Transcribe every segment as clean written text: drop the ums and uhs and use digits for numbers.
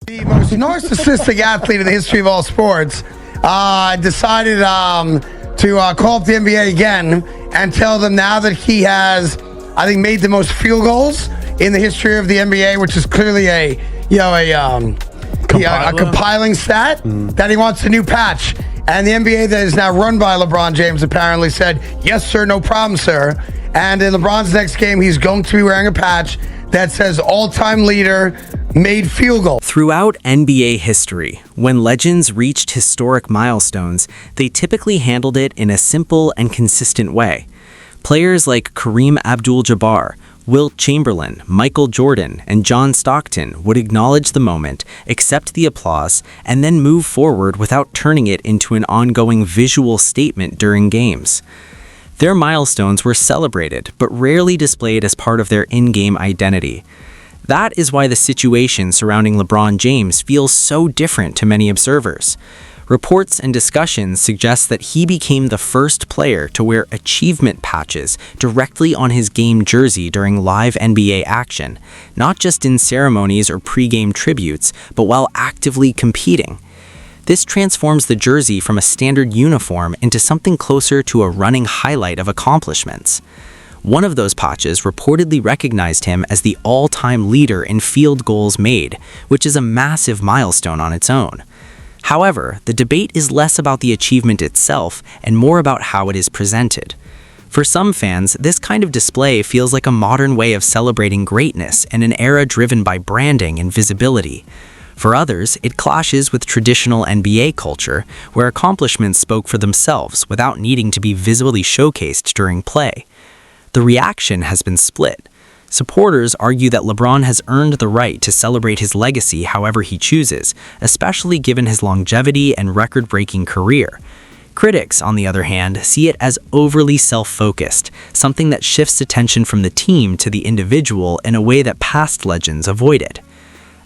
The most narcissistic athlete in the history of all sports decided to call up the NBA again and tell them now that he has, I think, made the most field goals in the history of the NBA, which is clearly a compiling stat, that he wants a new patch. And the NBA that is now run by LeBron James apparently said, yes, sir, no problem, sir. And in LeBron's next game, he's going to be wearing a patch that says all-time leader made field goal. Throughout NBA history, when legends reached historic milestones, they typically handled it in a simple and consistent way. Players like Kareem Abdul-Jabbar, Wilt Chamberlain, Michael Jordan, and John Stockton would acknowledge the moment, accept the applause, and then move forward without turning it into an ongoing visual statement during games. Their milestones were celebrated, but rarely displayed as part of their in-game identity. That is why the situation surrounding LeBron James feels so different to many observers. Reports and discussions suggest that he became the first player to wear achievement patches directly on his game jersey during live NBA action, not just in ceremonies or pre-game tributes, but while actively competing. This transforms the jersey from a standard uniform into something closer to a running highlight of accomplishments. One of those patches reportedly recognized him as the all-time leader in field goals made, which is a massive milestone on its own. However, the debate is less about the achievement itself and more about how it is presented. For some fans, this kind of display feels like a modern way of celebrating greatness in an era driven by branding and visibility. For others, it clashes with traditional NBA culture, where accomplishments spoke for themselves without needing to be visually showcased during play. The reaction has been split. Supporters argue that LeBron has earned the right to celebrate his legacy however he chooses, especially given his longevity and record-breaking career. Critics, on the other hand, see it as overly self-focused, something that shifts attention from the team to the individual in a way that past legends avoided.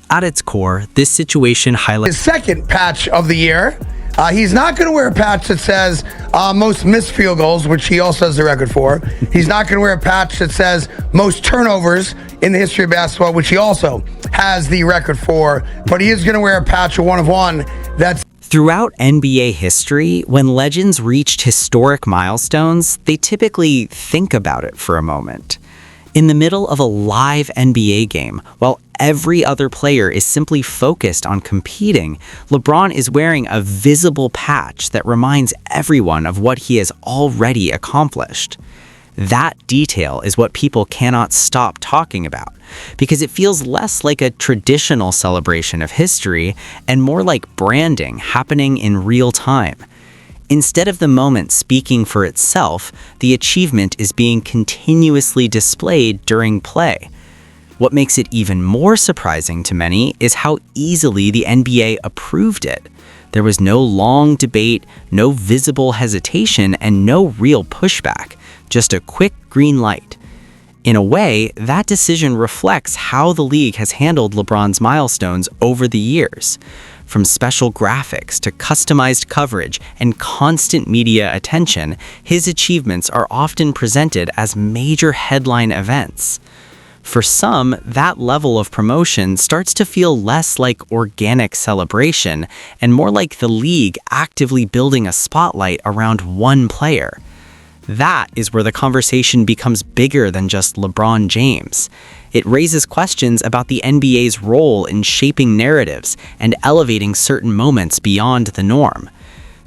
At its core, this situation highlights his second patch of the year. He's not going to wear a patch that says most missed field goals, which he also has the record for. He's not going to wear a patch that says most turnovers in the history of basketball, which he also has the record for. But he is going to wear a patch, a one of one, that's... Throughout NBA history, when legends reached historic milestones, they typically think about it for a moment. In the middle of a live NBA game, while every other player is simply focused on competing, LeBron is wearing a visible patch that reminds everyone of what he has already accomplished. That detail is what people cannot stop talking about, because it feels less like a traditional celebration of history and more like branding happening in real time. Instead of the moment speaking for itself, the achievement is being continuously displayed during play. What makes it even more surprising to many is how easily the NBA approved it. There was no long debate, no visible hesitation, and no real pushback, just a quick green light. In a way, that decision reflects how the league has handled LeBron's milestones over the years. From special graphics to customized coverage and constant media attention, his achievements are often presented as major headline events. For some, that level of promotion starts to feel less like organic celebration and more like the league actively building a spotlight around one player. That is where the conversation becomes bigger than just LeBron James. It raises questions about the NBA's role in shaping narratives and elevating certain moments beyond the norm.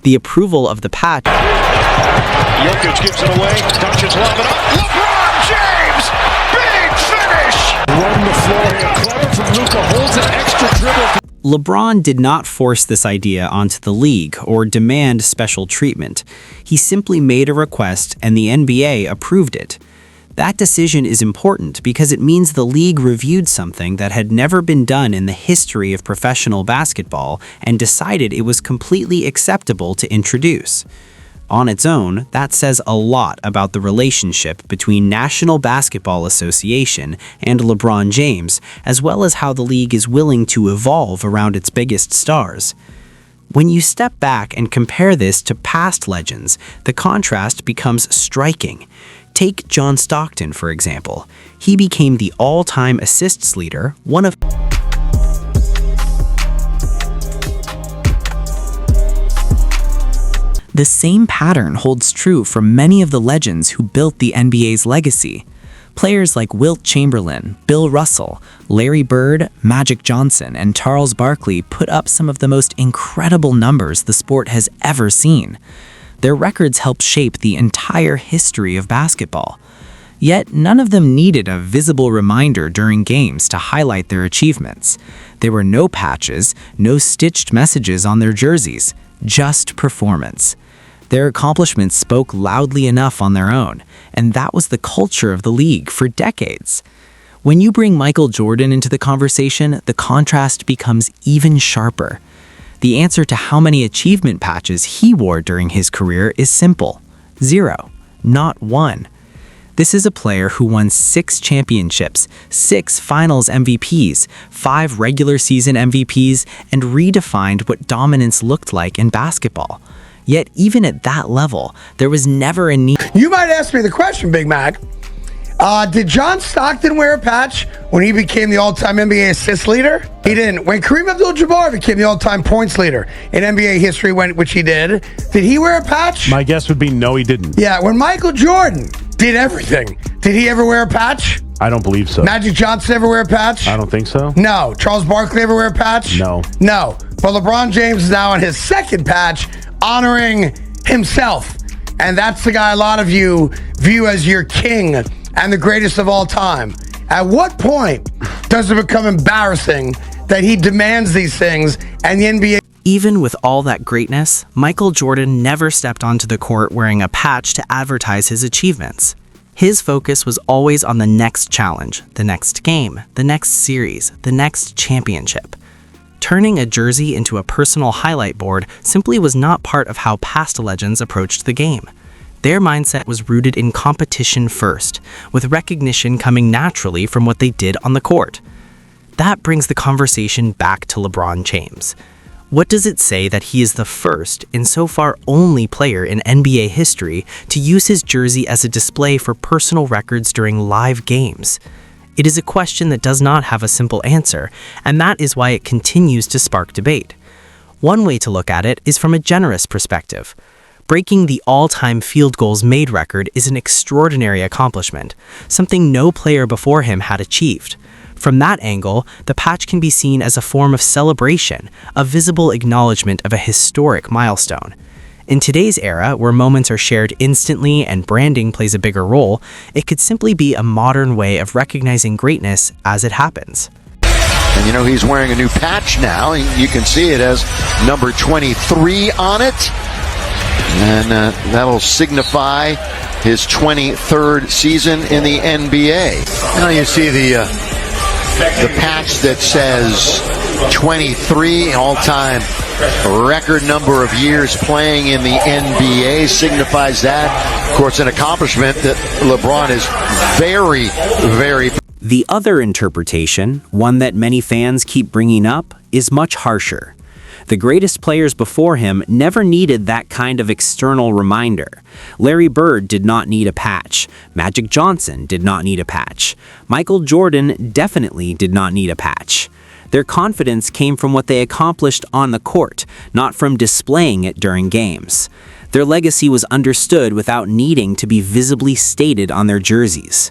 The approval of the patch... Jokic gives it away. Doncic lob it up. LeBron James! Big finish! Run the floor here. Clever from Luka. Holds an extra dribble. LeBron did not force this idea onto the league or demand special treatment. He simply made a request and the NBA approved it. That decision is important because it means the league reviewed something that had never been done in the history of professional basketball and decided it was completely acceptable to introduce. On its own, that says a lot about the relationship between National Basketball Association and LeBron James, as well as how the league is willing to evolve around its biggest stars. When you step back and compare this to past legends, the contrast becomes striking. Take John Stockton, for example. He became the all-time assists leader, one of The same pattern holds true for many of the legends who built the NBA's legacy. Players like Wilt Chamberlain, Bill Russell, Larry Bird, Magic Johnson, and Charles Barkley put up some of the most incredible numbers the sport has ever seen. Their records helped shape the entire history of basketball. Yet none of them needed a visible reminder during games to highlight their achievements. There were no patches, no stitched messages on their jerseys, just performance. Their accomplishments spoke loudly enough on their own, and that was the culture of the league for decades. When you bring Michael Jordan into the conversation, the contrast becomes even sharper. The answer to how many achievement patches he wore during his career is simple: 0, not 1. This is a player who won 6 championships, 6 finals MVPs, 5 regular season MVPs, and redefined what dominance looked like in basketball. Yet even at that level, there was never a need. You might ask me the question, Big Mac. Did John Stockton wear a patch when he became the all-time NBA assist leader? He didn't. When Kareem Abdul-Jabbar became the all-time points leader in NBA history, which he did he wear a patch? My guess would be no, he didn't. Yeah, when Michael Jordan did everything, did he ever wear a patch? I don't believe so. Magic Johnson ever wear a patch? I don't think so. No. Charles Barkley ever wear a patch? No. No. But LeBron James is now on his second patch, honoring himself. And that's the guy a lot of you view as your king and the greatest of all time. At what point does it become embarrassing that he demands these things and the NBA... Even with all that greatness, Michael Jordan never stepped onto the court wearing a patch to advertise his achievements. His focus was always on the next challenge, the next game, the next series, the next championship. Turning a jersey into a personal highlight board simply was not part of how past legends approached the game. Their mindset was rooted in competition first, with recognition coming naturally from what they did on the court. That brings the conversation back to LeBron James. What does it say that he is the first, and so far only player in NBA history to use his jersey as a display for personal records during live games? It is a question that does not have a simple answer, and that is why it continues to spark debate. One way to look at it is from a generous perspective. Breaking the all-time field goals made record is an extraordinary accomplishment, something no player before him had achieved. From that angle, the patch can be seen as a form of celebration, a visible acknowledgement of a historic milestone. In today's era, where moments are shared instantly and branding plays a bigger role, it could simply be a modern way of recognizing greatness as it happens. And you know, he's wearing a new patch now. You can see it has number 23 on it. And that'll signify his 23rd season in the NBA. Now you see the patch that says 23, all-time record number of years playing in the NBA, signifies that. Of course, an accomplishment that LeBron is very, very... The other interpretation, one that many fans keep bringing up, is much harsher. The greatest players before him never needed that kind of external reminder. Larry Bird did not need a patch. Magic Johnson did not need a patch. Michael Jordan definitely did not need a patch. Their confidence came from what they accomplished on the court, not from displaying it during games. Their legacy was understood without needing to be visibly stated on their jerseys.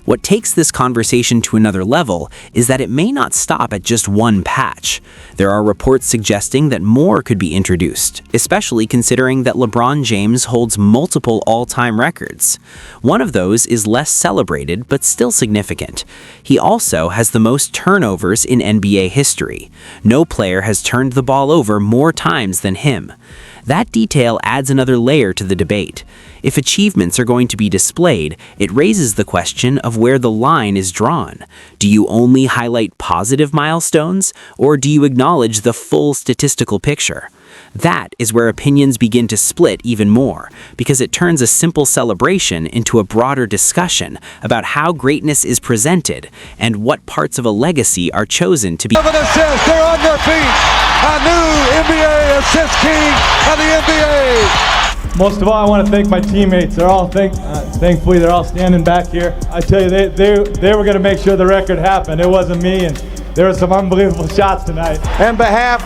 What takes this conversation to another level is that it may not stop at just one patch. There are reports suggesting that more could be introduced, especially considering that LeBron James holds multiple all-time records. One of those is less celebrated but still significant. He also has the most turnovers in NBA history. No player has turned the ball over more times than him. That detail adds another layer to the debate. If achievements are going to be displayed, it raises the question of where the line is drawn. Do you only highlight positive milestones, or do you acknowledge the full statistical picture? That is where opinions begin to split even more, because it turns a simple celebration into a broader discussion about how greatness is presented and what parts of a legacy are chosen to be. 7 assists, they're on their feet. A new NBA assist king of the NBA. Most of all, I want to thank my teammates. They're all thankfully they're all standing back here. I tell you, they were going to make sure the record happened. It wasn't me, and there were some unbelievable shots tonight. On behalf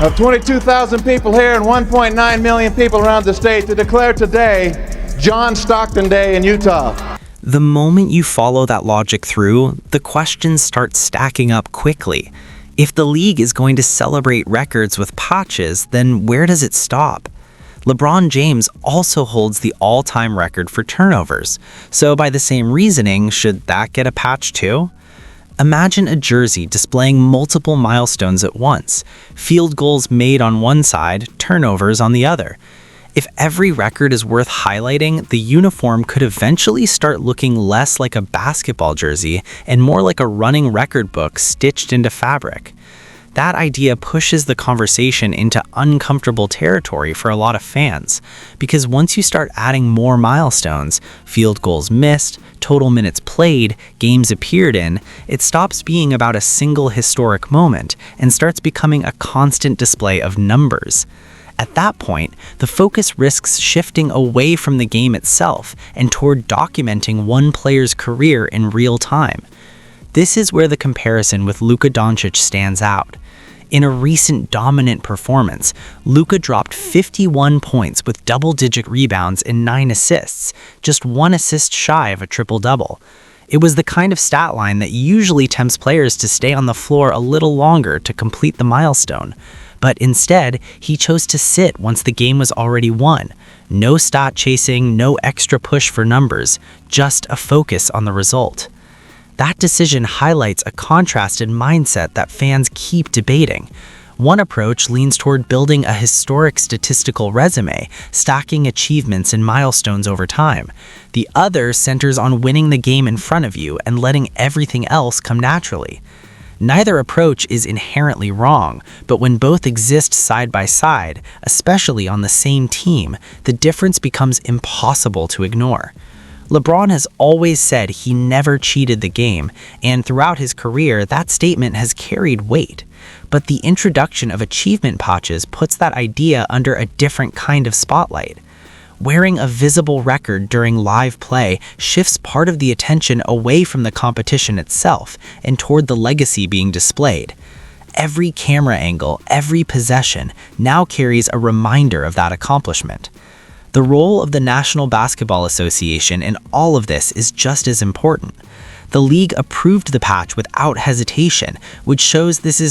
of 22,000 people here and 1.9 million people around the state to declare today John Stockton Day in Utah. The moment you follow that logic through, the questions start stacking up quickly. If the league is going to celebrate records with patches, then where does it stop? LeBron James also holds the all-time record for turnovers, so by the same reasoning, should that get a patch too? Imagine a jersey displaying multiple milestones at once, field goals made on one side, turnovers on the other. If every record is worth highlighting, the uniform could eventually start looking less like a basketball jersey and more like a running record book stitched into fabric. That idea pushes the conversation into uncomfortable territory for a lot of fans, because once you start adding more milestones, field goals missed, total minutes played, games appeared in, it stops being about a single historic moment and starts becoming a constant display of numbers. At that point, the focus risks shifting away from the game itself and toward documenting one player's career in real time. This is where the comparison with Luka Doncic stands out. In a recent dominant performance, Luka dropped 51 points with double-digit rebounds and 9 assists, just 1 assist shy of a triple-double. It was the kind of stat line that usually tempts players to stay on the floor a little longer to complete the milestone. But instead, he chose to sit once the game was already won. No stat chasing, no extra push for numbers, just a focus on the result. That decision highlights a contrasted mindset that fans keep debating. One approach leans toward building a historic statistical resume, stacking achievements and milestones over time. The other centers on winning the game in front of you and letting everything else come naturally. Neither approach is inherently wrong, but when both exist side by side, especially on the same team, the difference becomes impossible to ignore. LeBron has always said he never cheated the game, and throughout his career, that statement has carried weight. But the introduction of achievement patches puts that idea under a different kind of spotlight. Wearing a visible record during live play shifts part of the attention away from the competition itself and toward the legacy being displayed. Every camera angle, every possession now carries a reminder of that accomplishment. The role of the National Basketball Association in all of this is just as important. The league approved the patch without hesitation, which shows this is